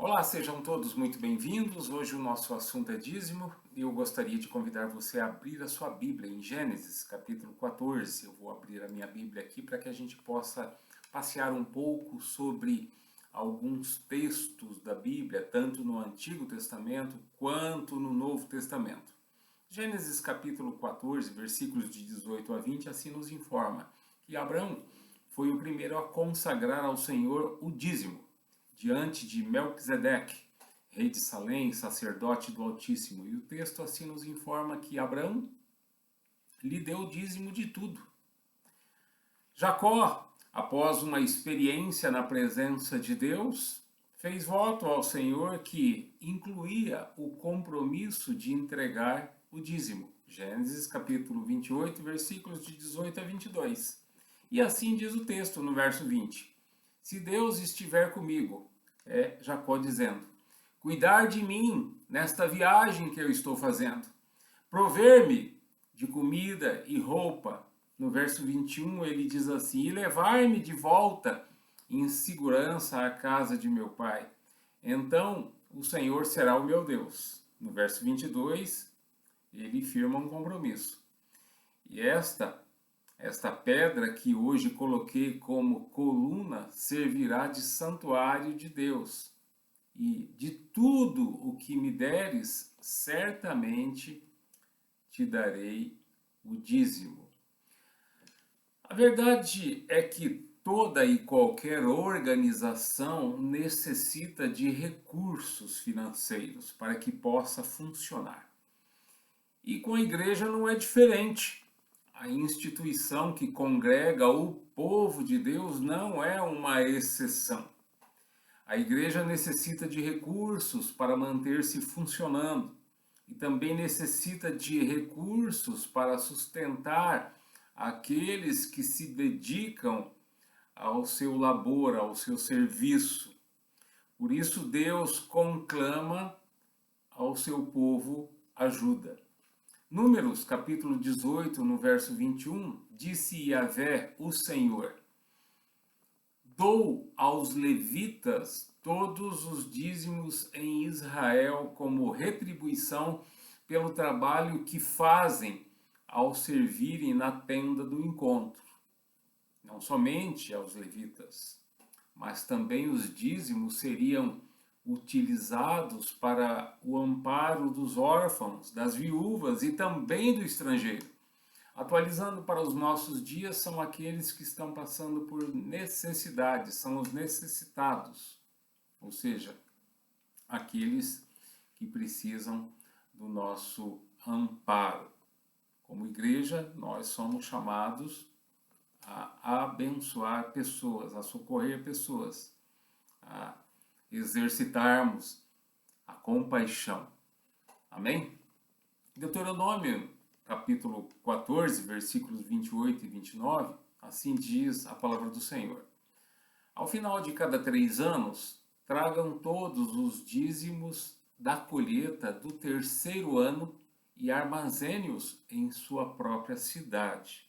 Olá, sejam todos muito bem-vindos. Hoje o nosso assunto é dízimo e eu gostaria de convidar você a abrir a sua Bíblia em Gênesis, capítulo 14. Eu vou abrir a minha Bíblia aqui para que a gente possa passear um pouco sobre alguns textos da Bíblia, tanto no Antigo Testamento quanto no Novo Testamento. Gênesis capítulo 14, versículos de 18 a 20, assim nos informa que Abraão foi o primeiro a consagrar ao Senhor o dízimo diante de Melquisedeque, rei de Salém, sacerdote do Altíssimo. E o texto assim nos informa que Abraão lhe deu o dízimo de tudo. Jacó, após uma experiência na presença de Deus, fez voto ao Senhor que incluía o compromisso de entregar o dízimo. Gênesis capítulo 28, versículos de 18 a 22. E assim diz o texto no verso 20. Se Deus estiver comigo, é Jacó dizendo, cuidar de mim nesta viagem que eu estou fazendo, prover-me de comida e roupa. No verso 21 ele diz assim, e levar-me de volta em segurança à casa de meu pai. Então o Senhor será o meu Deus. No verso 22 ele firma um compromisso. E esta pedra que hoje coloquei como coluna servirá de santuário de Deus. E de tudo o que me deres, certamente te darei o dízimo. A verdade é que toda e qualquer organização necessita de recursos financeiros para que possa funcionar. E com a igreja não é diferente. A instituição que congrega o povo de Deus não é uma exceção. A igreja necessita de recursos para manter-se funcionando e também necessita de recursos para sustentar aqueles que se dedicam ao seu labor, ao seu serviço. Por isso Deus conclama ao seu povo ajuda. Números, capítulo 18, no verso 21, disse Yahvé, o Senhor, dou aos levitas todos os dízimos em Israel como retribuição pelo trabalho que fazem ao servirem na tenda do encontro. Não somente aos levitas, mas também os dízimos seriam utilizados para o amparo dos órfãos, das viúvas e também do estrangeiro. Atualizando para os nossos dias, são aqueles que estão passando por necessidades, são os necessitados, ou seja, aqueles que precisam do nosso amparo. Como igreja, nós somos chamados a abençoar pessoas, a socorrer pessoas, a exercitarmos a compaixão. Amém? Deuteronômio, capítulo 14, versículos 28 e 29, assim diz a palavra do Senhor. Ao final de cada 3 anos, tragam todos os dízimos da colheita do 3º ano e armazene-os em sua própria cidade.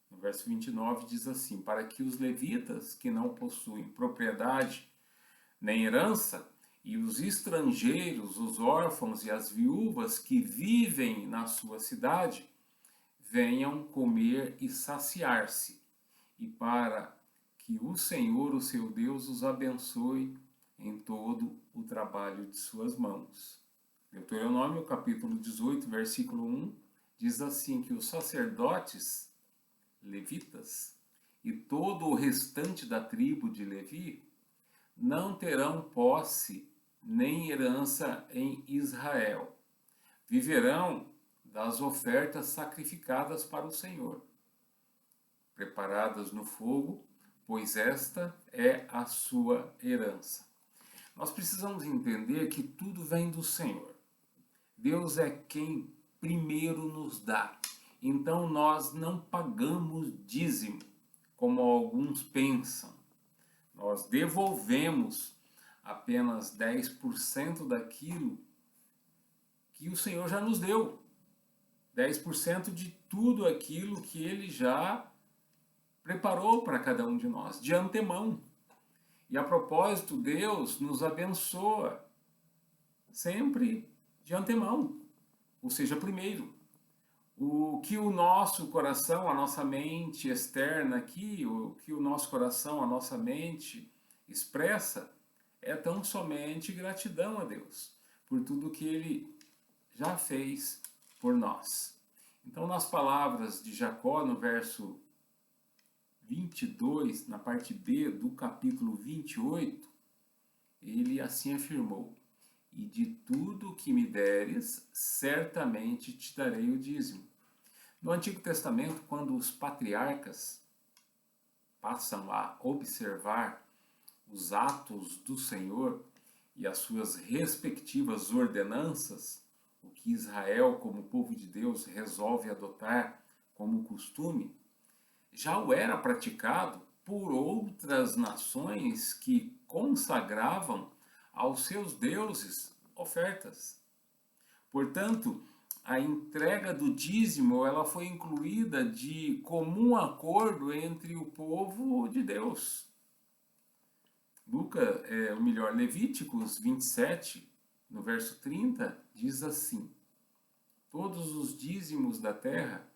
No verso 29 diz assim, para que os levitas que não possuem propriedade nem herança, e os estrangeiros, os órfãos e as viúvas que vivem na sua cidade, venham comer e saciar-se, e para que o Senhor, o seu Deus, os abençoe em todo o trabalho de suas mãos. Deuteronômio, capítulo 18, versículo 1, diz assim que os sacerdotes, levitas, e todo o restante da tribo de Levi, não terão posse nem herança em Israel. Viverão das ofertas sacrificadas para o Senhor, preparadas no fogo, pois esta é a sua herança. Nós precisamos entender que tudo vem do Senhor. Deus é quem primeiro nos dá. Então nós não pagamos dízimo, como alguns pensam. Nós devolvemos apenas 10% daquilo que o Senhor já nos deu. 10% de tudo aquilo que Ele já preparou para cada um de nós, de antemão. E a propósito, Deus nos abençoa sempre de antemão, ou seja, primeiro. O que o nosso coração, a nossa mente externa aqui, o que o nosso coração, a nossa mente expressa, é tão somente gratidão a Deus por tudo que Ele já fez por nós. Então, nas palavras de Jacó, no verso 22, na parte B do capítulo 28, ele assim afirmou: e de tudo que me deres, certamente te darei o dízimo. No Antigo Testamento, quando os patriarcas passam a observar os atos do Senhor e as suas respectivas ordenanças, o que Israel, como povo de Deus, resolve adotar como costume, já o era praticado por outras nações que consagravam aos seus deuses ofertas. Portanto, a entrega do dízimo ela foi incluída de comum acordo entre o povo de Deus. Ou melhor, Levíticos 27, no verso 30, diz assim: todos os dízimos da terra,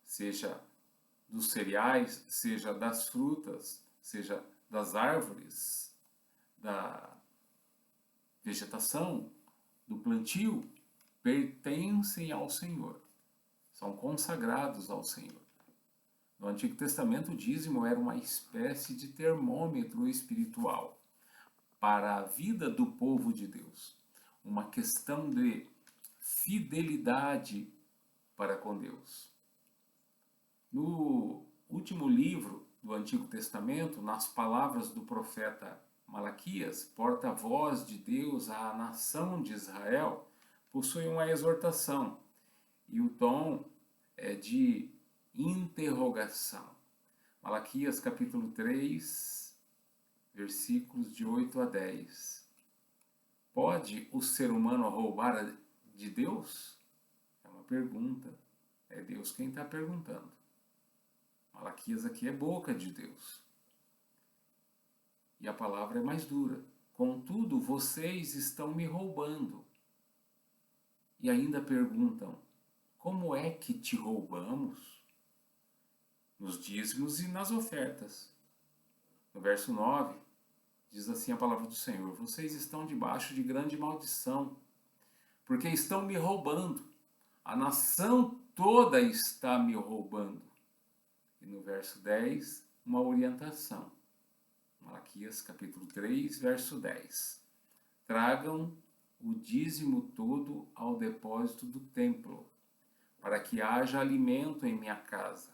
seja dos cereais, seja das frutas, seja das árvores, da vegetação, do plantio, pertencem ao Senhor, são consagrados ao Senhor. No Antigo Testamento, o dízimo era uma espécie de termômetro espiritual para a vida do povo de Deus, uma questão de fidelidade para com Deus. No último livro do Antigo Testamento, nas palavras do profeta Malaquias, porta-voz de Deus à nação de Israel, possui uma exortação e o tom é de interrogação. Malaquias capítulo 3, versículos de 8 a 10. Pode o ser humano roubar de Deus? É uma pergunta. É Deus quem está perguntando. Malaquias aqui é boca de Deus. E a palavra é mais dura. Contudo, vocês estão me roubando. E ainda perguntam: como é que te roubamos? Nos dízimos e nas ofertas. No verso 9, diz assim a palavra do Senhor: vocês estão debaixo de grande maldição, porque estão me roubando. A nação toda está me roubando. E no verso 10, uma orientação. Malaquias capítulo 3, verso 10. Tragam o dízimo todo ao depósito do templo, para que haja alimento em minha casa.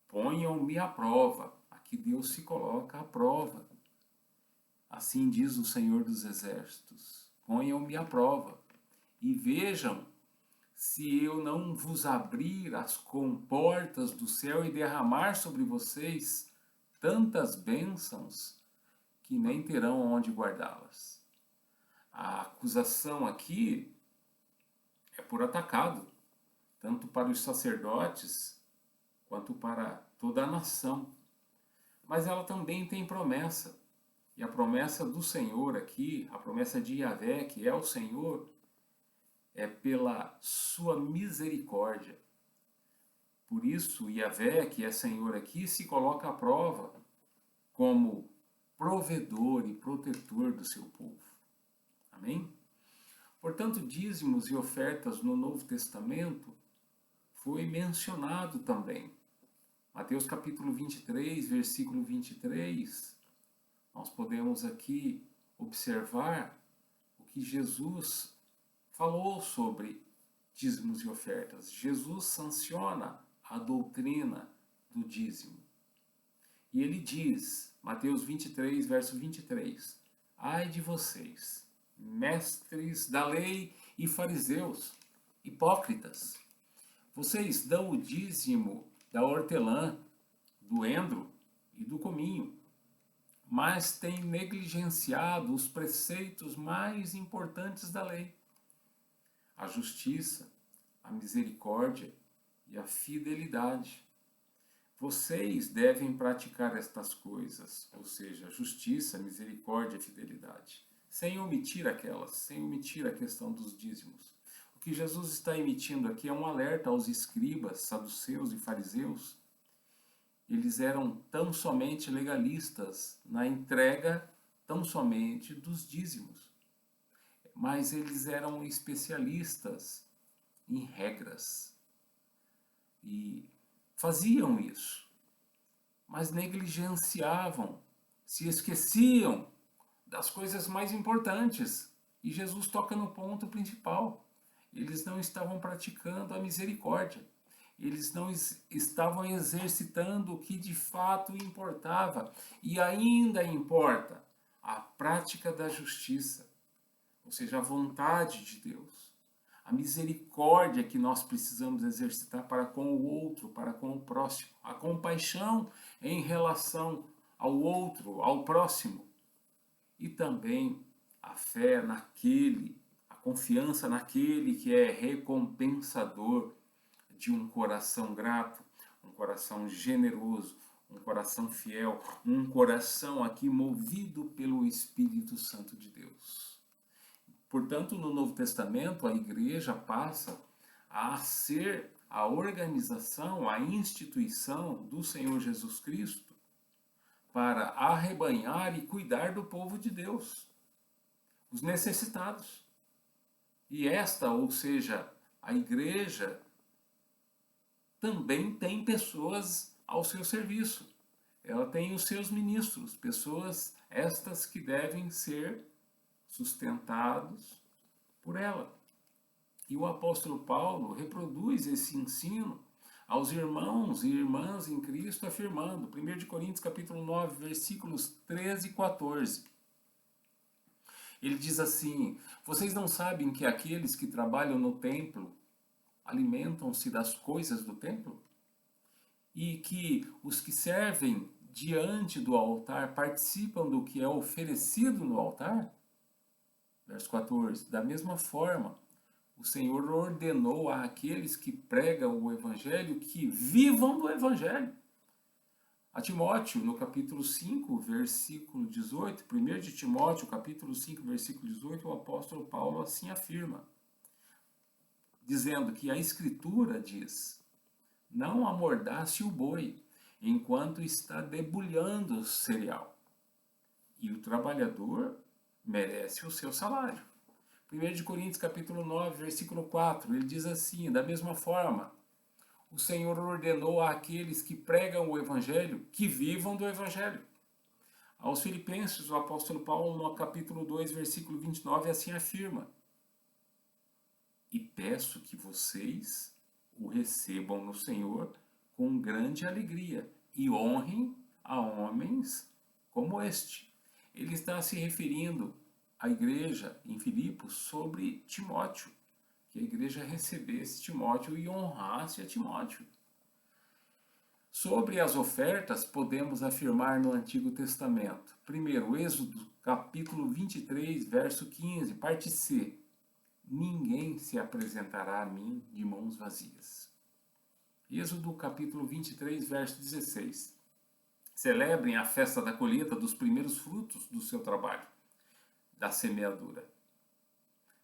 Ponham-me à prova. Aqui Deus se coloca à prova. Assim diz o Senhor dos Exércitos: ponham-me à prova e vejam se eu não vos abrir as comportas do céu e derramar sobre vocês tantas bênçãos que nem terão onde guardá-las. A acusação aqui é por atacado, tanto para os sacerdotes quanto para toda a nação. Mas ela também tem promessa. E a promessa do Senhor aqui, a promessa de Yahvé, que é o Senhor, é pela sua misericórdia. Por isso, Yahvé, que é Senhor aqui, se coloca à prova como provedor e protetor do seu povo. Amém? Portanto, dízimos e ofertas no Novo Testamento foi mencionado também. Mateus capítulo 23, versículo 23, nós podemos aqui observar o que Jesus falou sobre dízimos e ofertas. Jesus sanciona a doutrina do dízimo. E ele diz, Mateus 23, verso 23, ai de vocês, mestres da lei e fariseus, hipócritas, vocês dão o dízimo da hortelã, do endro e do cominho, mas têm negligenciado os preceitos mais importantes da lei: a justiça, a misericórdia e a fidelidade. vocês devem praticar estas coisas, ou seja, justiça, misericórdia e fidelidade, sem omitir aquelas, sem omitir a questão dos dízimos. O que Jesus está emitindo aqui é um alerta aos escribas, saduceus e fariseus. Eles eram tão somente legalistas na entrega tão somente dos dízimos, mas eles eram especialistas em regras e faziam isso, mas negligenciavam, se esqueciam das coisas mais importantes. E Jesus toca no ponto principal. Eles não estavam praticando a misericórdia. Eles não estavam exercitando o que de fato importava e ainda importa, a prática da justiça, ou seja, a vontade de Deus, a misericórdia que nós precisamos exercitar para com o outro, para com o próximo, a compaixão em relação ao outro, ao próximo, e também a fé naquele, a confiança naquele que é recompensador de um coração grato, um coração generoso, um coração fiel, um coração aqui movido pelo Espírito Santo de Deus. Portanto, no Novo Testamento, a igreja passa a ser a organização, a instituição do Senhor Jesus Cristo para arrebanhar e cuidar do povo de Deus, os necessitados. E esta, ou seja, a igreja, também tem pessoas ao seu serviço. Ela tem os seus ministros, pessoas estas que devem ser sustentados por ela. E o apóstolo Paulo reproduz esse ensino aos irmãos e irmãs em Cristo, afirmando, 1 Coríntios capítulo 9, versículos 13 e 14. Ele diz assim: vocês não sabem que aqueles que trabalham no templo alimentam-se das coisas do templo? E que os que servem diante do altar participam do que é oferecido no altar? Verso 14. Da mesma forma, o Senhor ordenou àqueles que pregam o Evangelho que vivam do Evangelho. A Timóteo, no capítulo 5, versículo 18, 1 de Timóteo, capítulo 5, versículo 18, o apóstolo Paulo assim afirma, dizendo que a Escritura diz: não amordace o boi enquanto está debulhando o cereal, e o trabalhador merece o seu salário. 1 de Coríntios capítulo 9, versículo 4, ele diz assim, da mesma forma, o Senhor ordenou àqueles que pregam o Evangelho que vivam do Evangelho. Aos Filipenses, o apóstolo Paulo, no capítulo 2, versículo 29, assim afirma, e peço que vocês o recebam no Senhor com grande alegria e honrem a homens como este. Ele está se referindo à igreja em Filipos sobre Timóteo, que a igreja recebesse Timóteo e honrasse a Timóteo. Sobre as ofertas, podemos afirmar no Antigo Testamento. Primeiro, Êxodo, capítulo 23, verso 15, parte C. Ninguém se apresentará a mim de mãos vazias. Êxodo, capítulo 23, verso 16. Celebrem a festa da colheita dos primeiros frutos do seu trabalho, da semeadura.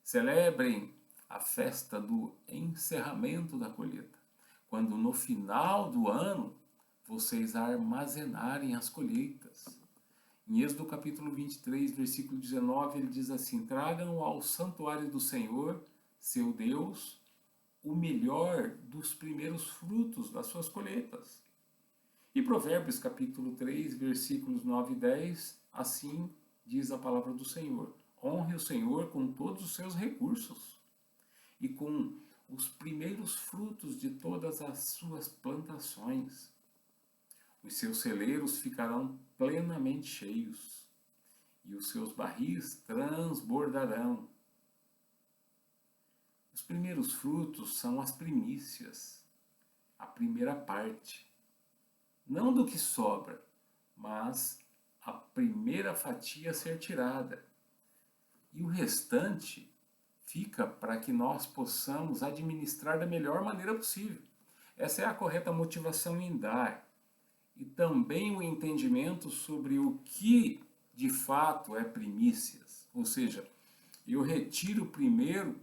Celebrem a festa do encerramento da colheita, quando no final do ano vocês armazenarem as colheitas. Em Êxodo capítulo 23, versículo 19, ele diz assim, tragam ao santuário do Senhor, seu Deus, o melhor dos primeiros frutos das suas colheitas. E Provérbios capítulo 3, versículos 9 e 10, assim diz a palavra do Senhor. Honre o Senhor com todos os seus recursos e com os primeiros frutos de todas as suas plantações. Os seus celeiros ficarão plenamente cheios e os seus barris transbordarão. Os primeiros frutos são as primícias, a primeira parte. Não do que sobra, mas a primeira fatia a ser tirada. E o restante fica para que nós possamos administrar da melhor maneira possível. Essa é a correta motivação em dar. e também o entendimento sobre o que de fato é primícias. Ou seja, eu retiro primeiro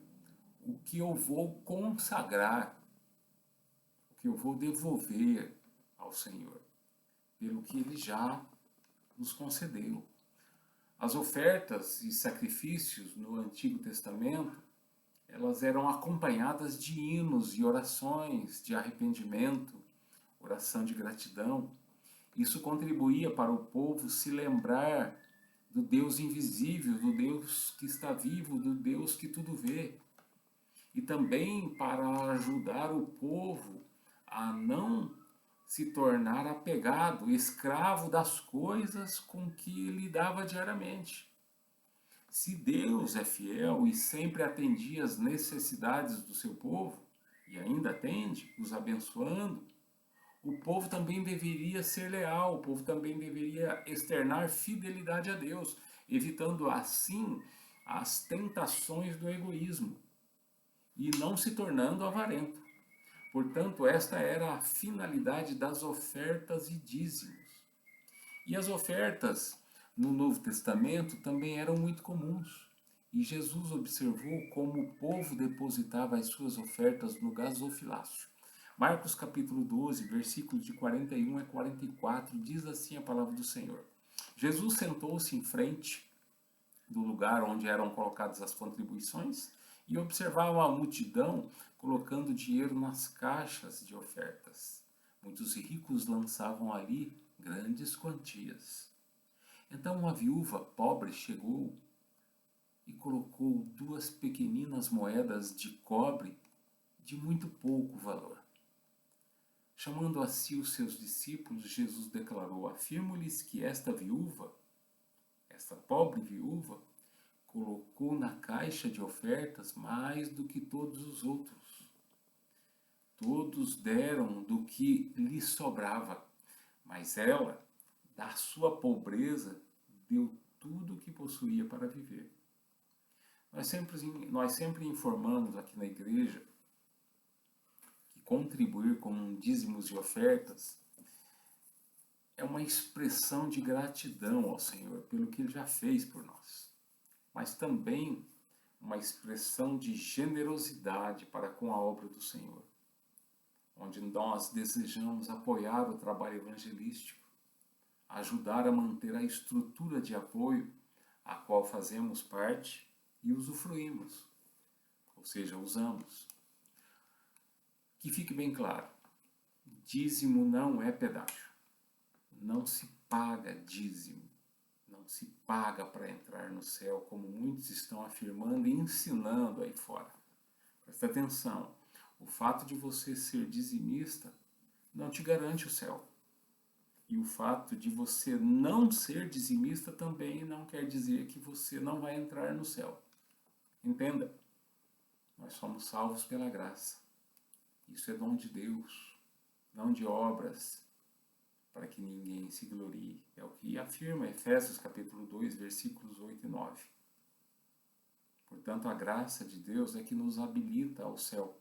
o que eu vou consagrar, o que eu vou devolver ao Senhor, pelo que Ele já nos concedeu. As ofertas e sacrifícios no Antigo Testamento, elas eram acompanhadas de hinos e orações de arrependimento, oração de gratidão. Isso contribuía para o povo se lembrar do Deus invisível, do Deus que está vivo, do Deus que tudo vê. E também para ajudar o povo a não se tornar apegado, escravo das coisas com que lidava diariamente. Se Deus é fiel e sempre atendia às necessidades do seu povo, e ainda atende, os abençoando, o povo também deveria ser leal, o povo também deveria externar fidelidade a Deus, evitando assim as tentações do egoísmo e não se tornando avarento. Portanto, esta era a finalidade das ofertas e dízimos. E as ofertas no Novo Testamento também eram muito comuns. E Jesus observou como o povo depositava as suas ofertas no gasofilácio. Marcos capítulo 12, versículos de 41 a 44, diz assim a palavra do Senhor. Jesus sentou-se em frente do lugar onde eram colocadas as contribuições e observava a multidão colocando dinheiro nas caixas de ofertas. Muitos ricos lançavam ali grandes quantias. Então uma viúva pobre chegou e colocou 2 pequeninas moedas de cobre de muito pouco valor. Chamando a si os seus discípulos, Jesus declarou: afirmo-lhes que esta pobre viúva, colocou na caixa de ofertas mais do que todos os outros. Todos deram do que lhe sobrava, mas ela, da sua pobreza, deu tudo o que possuía para viver. Nós sempre informamos aqui na igreja que contribuir com dízimos e ofertas é uma expressão de gratidão ao Senhor pelo que Ele já fez por nós, mas também uma expressão de generosidade para com a obra do Senhor, onde nós desejamos apoiar o trabalho evangelístico, ajudar a manter a estrutura de apoio a qual fazemos parte e usufruímos, ou seja, usamos. Que fique bem claro, dízimo não é pedágio, não se paga dízimo, não se paga para entrar no céu, como muitos estão afirmando e ensinando aí fora. Presta atenção, o fato de você ser dizimista não te garante o céu. E o fato de você não ser dizimista também não quer dizer que você não vai entrar no céu. Entenda, nós somos salvos pela graça. Isso é dom de Deus, não de obras, para que ninguém se glorie. É o que afirma Efésios capítulo 2, versículos 8 e 9. Portanto, a graça de Deus é que nos habilita ao céu.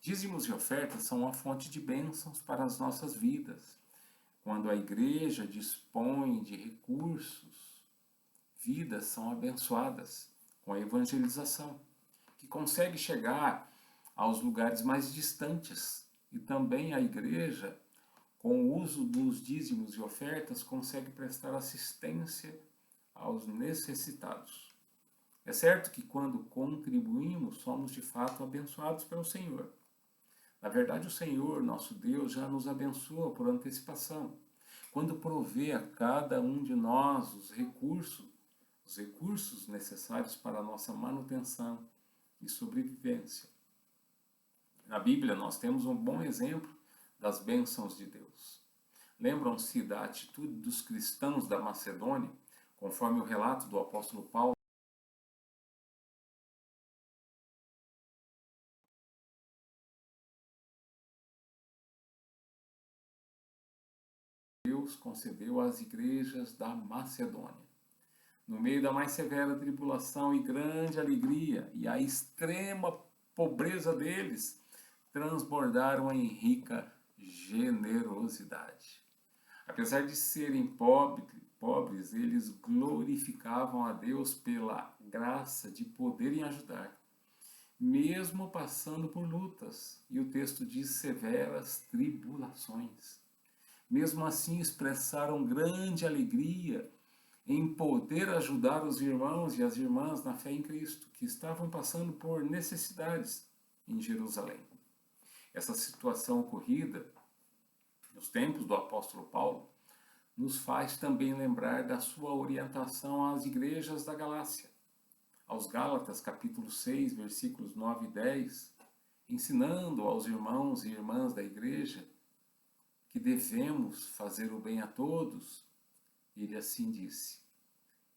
Dízimos e ofertas são uma fonte de bênçãos para as nossas vidas. Quando a igreja dispõe de recursos, vidas são abençoadas com a evangelização, que consegue chegar aos lugares mais distantes. E também a igreja, com o uso dos dízimos e ofertas, consegue prestar assistência aos necessitados. É certo que quando contribuímos, somos de fato abençoados pelo Senhor. Na verdade, o Senhor, nosso Deus, já nos abençoa por antecipação, quando provê a cada um de nós os recursos necessários para a nossa manutenção e sobrevivência. Na Bíblia, nós temos um bom exemplo das bênçãos de Deus. Lembram-se da atitude dos cristãos da Macedônia, conforme o relato do apóstolo Paulo? Deus concedeu às igrejas da Macedônia. No meio da mais severa tribulação e grande alegria, e a extrema pobreza deles, transbordaram em rica generosidade. Apesar de serem pobres, eles glorificavam a Deus pela graça de poderem ajudar, mesmo passando por lutas. E o texto diz severas tribulações. Mesmo assim, expressaram grande alegria em poder ajudar os irmãos e as irmãs na fé em Cristo, que estavam passando por necessidades em Jerusalém. Essa situação ocorrida nos tempos do apóstolo Paulo nos faz também lembrar da sua orientação às igrejas da Galácia. Aos Gálatas, capítulo 6, versículos 9 e 10, ensinando aos irmãos e irmãs da igreja que devemos fazer o bem a todos, ele assim disse: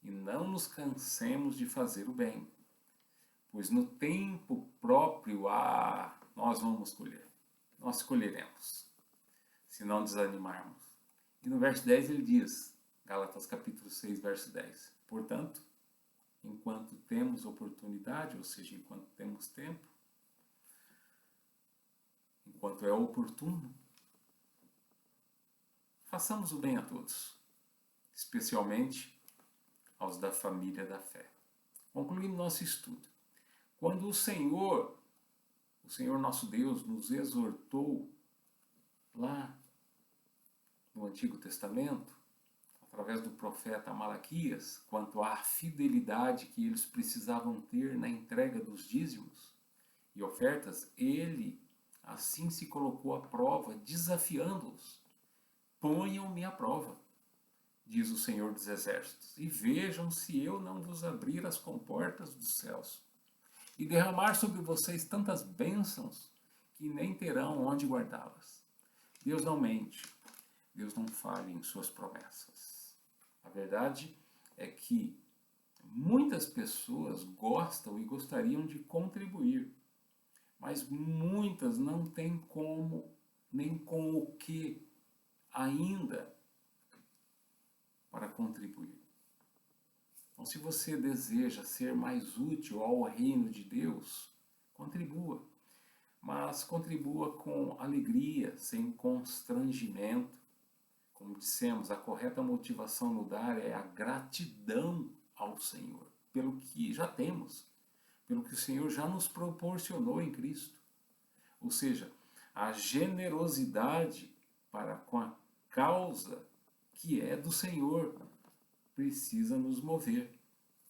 e não nos cansemos de fazer o bem, pois no tempo próprio nós vamos colher, nós colheremos, se não desanimarmos. E no verso 10 ele diz, Gálatas capítulo 6, verso 10, portanto, enquanto temos oportunidade, ou seja, enquanto temos tempo, enquanto é oportuno, façamos o bem a todos, especialmente aos da família da fé. Concluindo nosso estudo, quando o Senhor nosso Deus nos exortou lá no Antigo Testamento, através do profeta Malaquias, quanto à fidelidade que eles precisavam ter na entrega dos dízimos e ofertas, ele assim se colocou à prova, desafiando-os. Ponham-me à prova, diz o Senhor dos Exércitos, e vejam se eu não vos abrir as comportas dos céus e derramar sobre vocês tantas bênçãos que nem terão onde guardá-las. Deus não mente, Deus não falha em suas promessas. A verdade é que muitas pessoas gostam e gostariam de contribuir, mas muitas não têm como, nem com o que ainda para contribuir. Então, se você deseja ser mais útil ao reino de Deus, contribua. Mas contribua com alegria, sem constrangimento. Como dissemos, a correta motivação no dar é a gratidão ao Senhor, pelo que já temos, pelo que o Senhor já nos proporcionou em Cristo. Ou seja, a generosidade para com a causa que é do Senhor precisa nos mover.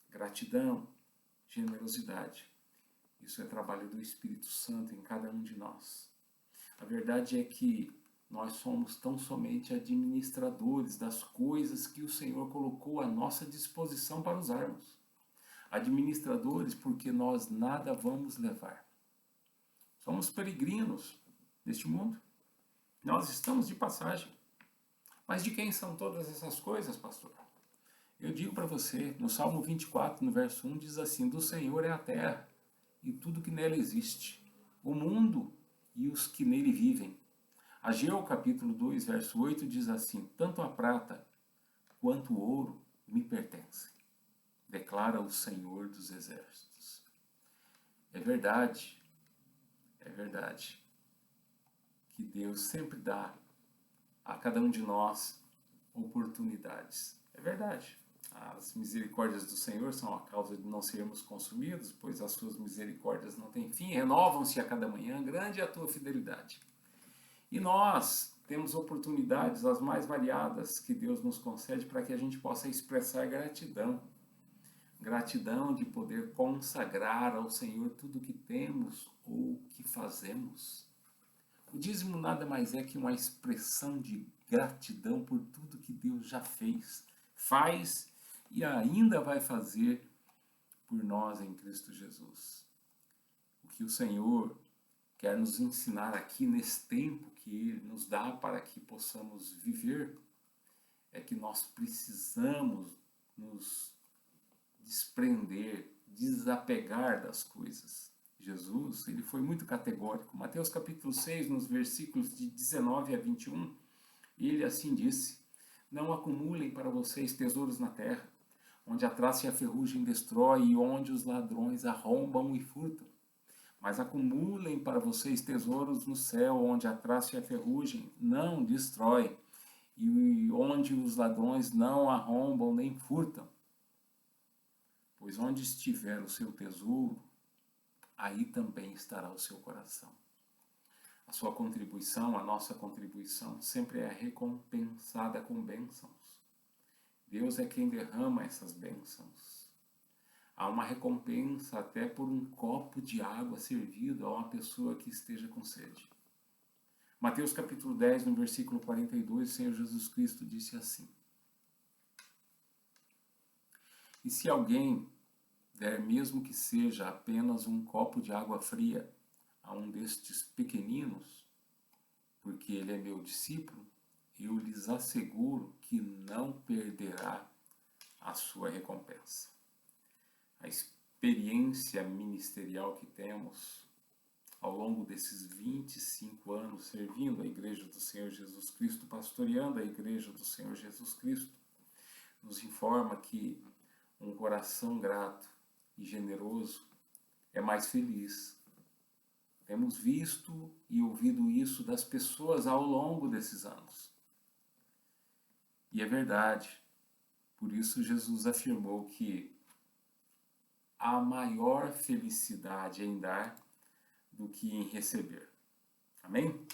Gratidão, generosidade. Isso é trabalho do Espírito Santo em cada um de nós. A verdade é que nós somos tão somente administradores das coisas que o Senhor colocou à nossa disposição para usarmos. Administradores porque nós nada vamos levar. Somos peregrinos neste mundo. Nós estamos de passagem. Mas de quem são todas essas coisas, pastor? Eu digo para você, no Salmo 24, no verso 1, diz assim: do Senhor é a terra e tudo que nela existe, o mundo e os que nele vivem. Ageu, capítulo 2, verso 8, diz assim: tanto a prata quanto o ouro me pertencem, declara o Senhor dos Exércitos. É verdade que Deus sempre dá a cada um de nós oportunidades. É verdade. As misericórdias do Senhor são a causa de não sermos consumidos, pois as suas misericórdias não têm fim, renovam-se a cada manhã, grande é a tua fidelidade. E nós temos oportunidades as mais variadas que Deus nos concede para que a gente possa expressar gratidão. Gratidão de poder consagrar ao Senhor tudo o que temos ou que fazemos. O dízimo nada mais é que uma expressão de gratidão por tudo que Deus já fez, faz e ainda vai fazer por nós em Cristo Jesus. O que o Senhor quer nos ensinar aqui nesse tempo que Ele nos dá para que possamos viver é que nós precisamos nos desprender, desapegar das coisas. Jesus, ele foi muito categórico. Mateus capítulo 6, nos versículos de 19 a 21, ele assim disse: não acumulem para vocês tesouros na terra, onde a traça e a ferrugem destrói e onde os ladrões arrombam e furtam. Mas acumulem para vocês tesouros no céu, onde a traça e a ferrugem não destrói e onde os ladrões não arrombam nem furtam. Pois onde estiver o seu tesouro, aí também estará o seu coração. A sua contribuição, a nossa contribuição, sempre é recompensada com bênçãos. Deus é quem derrama essas bênçãos. Há uma recompensa até por um copo de água servido a uma pessoa que esteja com sede. Mateus capítulo 10, no versículo 42, o Senhor Jesus Cristo disse assim: E se alguém der, mesmo que seja apenas um copo de água fria, a um destes pequeninos, porque ele é meu discípulo, eu lhes asseguro que não perderá a sua recompensa. A experiência ministerial que temos ao longo desses 25 anos servindo a Igreja do Senhor Jesus Cristo, pastoreando a Igreja do Senhor Jesus Cristo, nos informa que um coração grato e generoso é mais feliz. Temos visto e ouvido isso das pessoas ao longo desses anos. E é verdade. Por isso Jesus afirmou que há maior felicidade em dar do que em receber. Amém?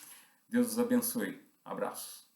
Deus os abençoe. Abraços.